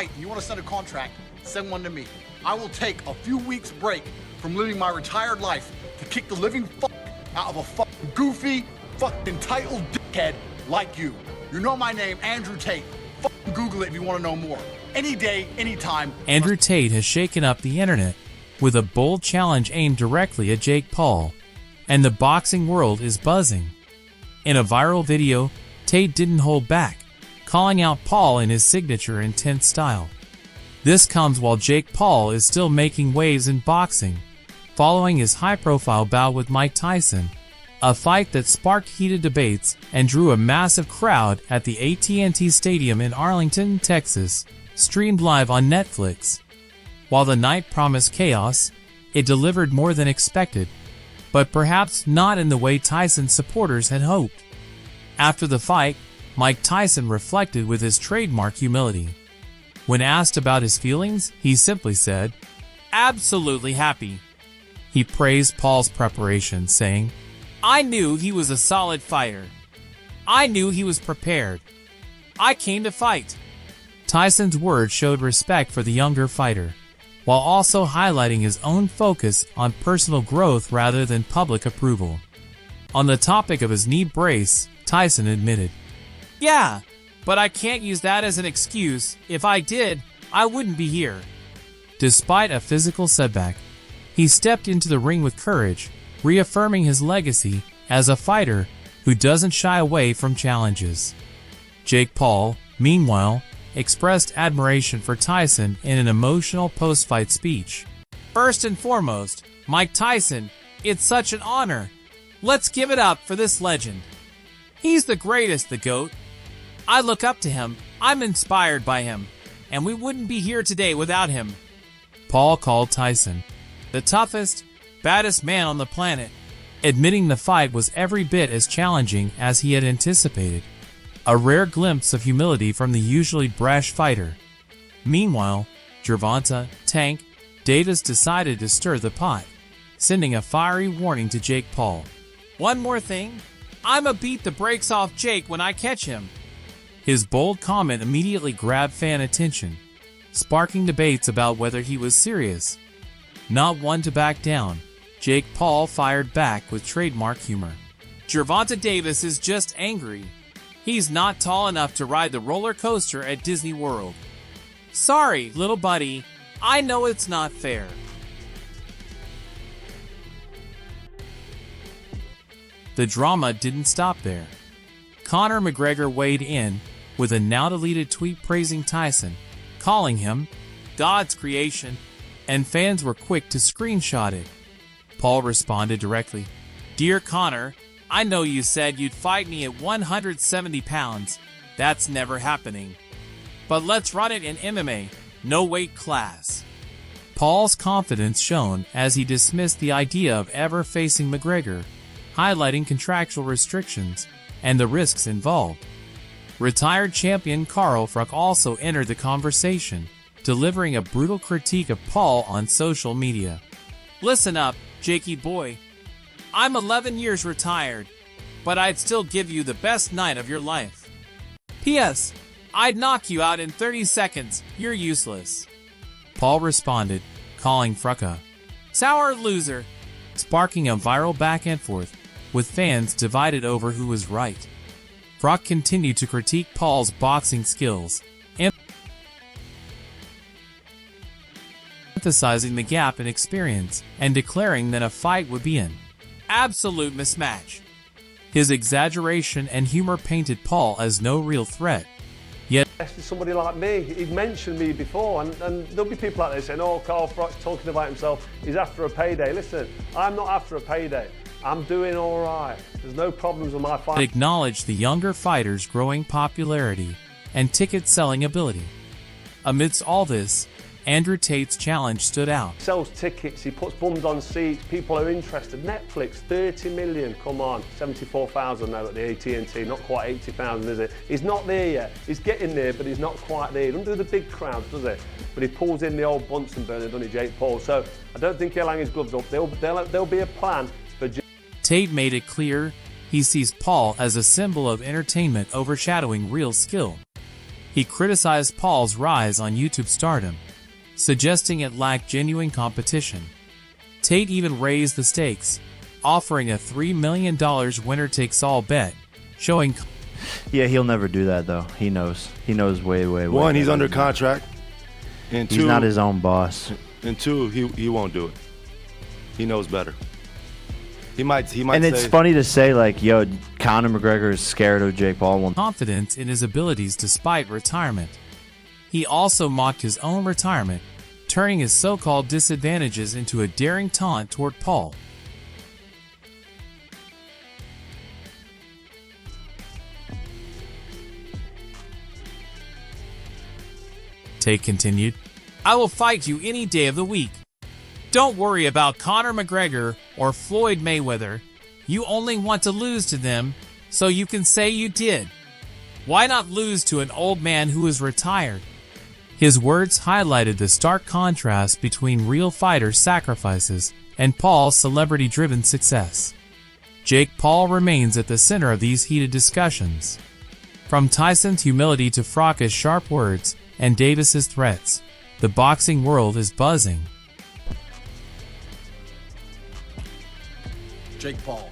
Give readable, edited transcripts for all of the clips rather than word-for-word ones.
fight and you want to send a contract, send one to me. I will take a few weeks break from living my retired life to kick the living fuck out of a fucking goofy, fucking entitled dickhead like you. You know my name, Andrew Tate. Fucking Google it if you want to know more. Any day, anytime. Andrew Tate has shaken up the internet with a bold challenge aimed directly at Jake Paul, and the boxing world is buzzing. In a viral video, Tate didn't hold back, calling out Paul in his signature intense style. This comes while Jake Paul is still making waves in boxing, following his high-profile bout with Mike Tyson, a fight that sparked heated debates and drew a massive crowd at the AT&T Stadium in Arlington, Texas, streamed live on Netflix. While the night promised chaos, it delivered more than expected, but perhaps not in the way Tyson's supporters had hoped. After the fight, Mike Tyson reflected with his trademark humility. When asked about his feelings, he simply said, "Absolutely happy." He praised Paul's preparation, saying, "I knew he was a solid fighter. I knew he was prepared. I came to fight." Tyson's words showed respect for the younger fighter, while also highlighting his own focus on personal growth rather than public approval. On the topic of his knee brace, Tyson admitted, "Yeah, but I can't use that as an excuse. If I did, I wouldn't be here." Despite a physical setback, he stepped into the ring with courage, reaffirming his legacy as a fighter who doesn't shy away from challenges. Jake Paul, meanwhile, expressed admiration for Tyson in an emotional post-fight speech. "First and foremost, Mike Tyson, it's such an honor. Let's give it up for this legend. He's the greatest, the GOAT. I look up to him, I'm inspired by him, and we wouldn't be here today without him." Paul called Tyson the toughest, baddest man on the planet, admitting the fight was every bit as challenging as he had anticipated. A rare glimpse of humility from the usually brash fighter. Meanwhile, Gervonta "Tank" Davis decided to stir the pot, sending a fiery warning to Jake Paul. "One more thing, I'ma beat the brakes off Jake when I catch him." His bold comment immediately grabbed fan attention, sparking debates about whether he was serious. Not one to back down, Jake Paul fired back with trademark humor. "Gervonta Davis is just angry. He's not tall enough to ride the roller coaster at Disney World. Sorry, little buddy. I know it's not fair." The drama didn't stop there. Conor McGregor weighed in with a now-deleted tweet praising Tyson, calling him God's creation, and fans were quick to screenshot it. Paul responded directly, "Dear Conor, I know you said you'd fight me at 170 pounds. That's never happening. But let's run it in MMA, no weight class." Paul's confidence shone as he dismissed the idea of ever facing McGregor, highlighting contractual restrictions and the risks involved. Retired champion Carl Fruck also entered the conversation, delivering a brutal critique of Paul on social media. "Listen up, Jakey boy. I'm 11 years retired, but I'd still give you the best night of your life. P.S. I'd knock you out in 30 seconds. You're useless." Paul responded, calling Fruck a sour loser, sparking a viral back and forth, with fans divided over who was right. Fruck continued to critique Paul's boxing skills, emphasizing the gap in experience and declaring that a fight would be an absolute mismatch. His exaggeration and humor painted Paul as no real threat. Yet, somebody like me, he'd mentioned me before, and there'll be people out there saying, "Oh, Carl Fruck's talking about himself, he's after a payday." Listen, I'm not after a payday. I'm doing all right. There's no problems with my fight. Acknowledged the younger fighter's growing popularity and ticket-selling ability. Amidst all this, Andrew Tate's challenge stood out. He sells tickets, he puts bums on seats, people are interested. Netflix, 30 million, come on. 74,000 now at the AT&T, not quite 80,000, is it? He's not there yet. He's getting there, but he's not quite there. He doesn't do the big crowds, does he? But he pulls in the old Bunsen burner, doesn't he, Jake Paul? So I don't think he'll hang his gloves up. There'll be a plan for Jake. Tate made it clear he sees Paul as a symbol of entertainment overshadowing real skill. He criticized Paul's rise on YouTube stardom, suggesting it lacked genuine competition. Tate even raised the stakes, offering a $3 million winner-takes-all bet, showing... Yeah, he'll never do that, though. He knows. He knows way. One, he's under contract. And two, he's not his own boss. And two, he won't do it. He knows better. He might and it's funny to say, like, yo, Conor McGregor is scared of Jake Paul. Confident in his abilities despite retirement. He also mocked his own retirement, turning his so-called disadvantages into a daring taunt toward Paul. Tate continued, "I will fight you any day of the week. Don't worry about Conor McGregor or Floyd Mayweather. You only want to lose to them so you can say you did. Why not lose to an old man who is retired?" His words highlighted the stark contrast between real fighter sacrifices and Paul's celebrity-driven success. Jake Paul remains at the center of these heated discussions. From Tyson's humility to Frocke's sharp words and Davis's threats, the boxing world is buzzing. Jake Paul,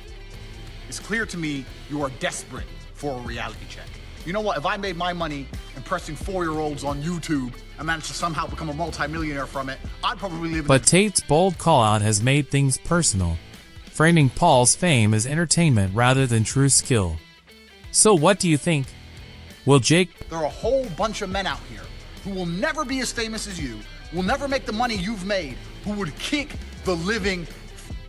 it's clear to me you are desperate for a reality check. You know what? If I made my money impressing 4-year-olds on YouTube and managed to somehow become a multimillionaire from it, I'd probably live in... But Tate's bold call-out has made things personal, framing Paul's fame as entertainment rather than true skill. So what do you think? Will Jake... There are a whole bunch of men out here who will never be as famous as you, will never make the money you've made, who would kick the living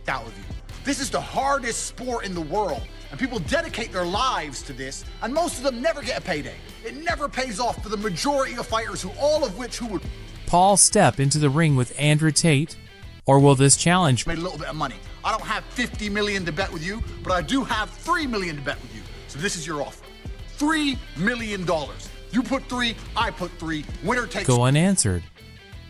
out of you. This is the hardest sport in the world, and people dedicate their lives to this, and most of them never get a payday. It never pays off for the majority of fighters, all of which would... Paul step into the ring with Andrew Tate, or will this challenge... Made a little bit of money. I don't have $50 million to bet with you, but I do have $3 million to bet with you. So this is your offer. $3 million. You put 3, I put 3. Winner takes... Go unanswered.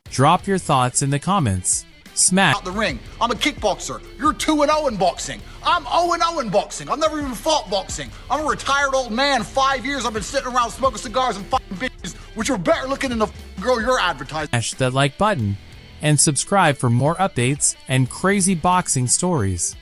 Drop your thoughts in the comments. Smack out the ring. I'm a kickboxer. You're 2-0 in boxing. I'm 0-0 in boxing. I've never even fought boxing. I'm a retired old man. 5 years I've been sitting around smoking cigars and fucking bitches, which are better looking than the girl you're advertising. Smash that like button and subscribe for more updates and crazy boxing stories.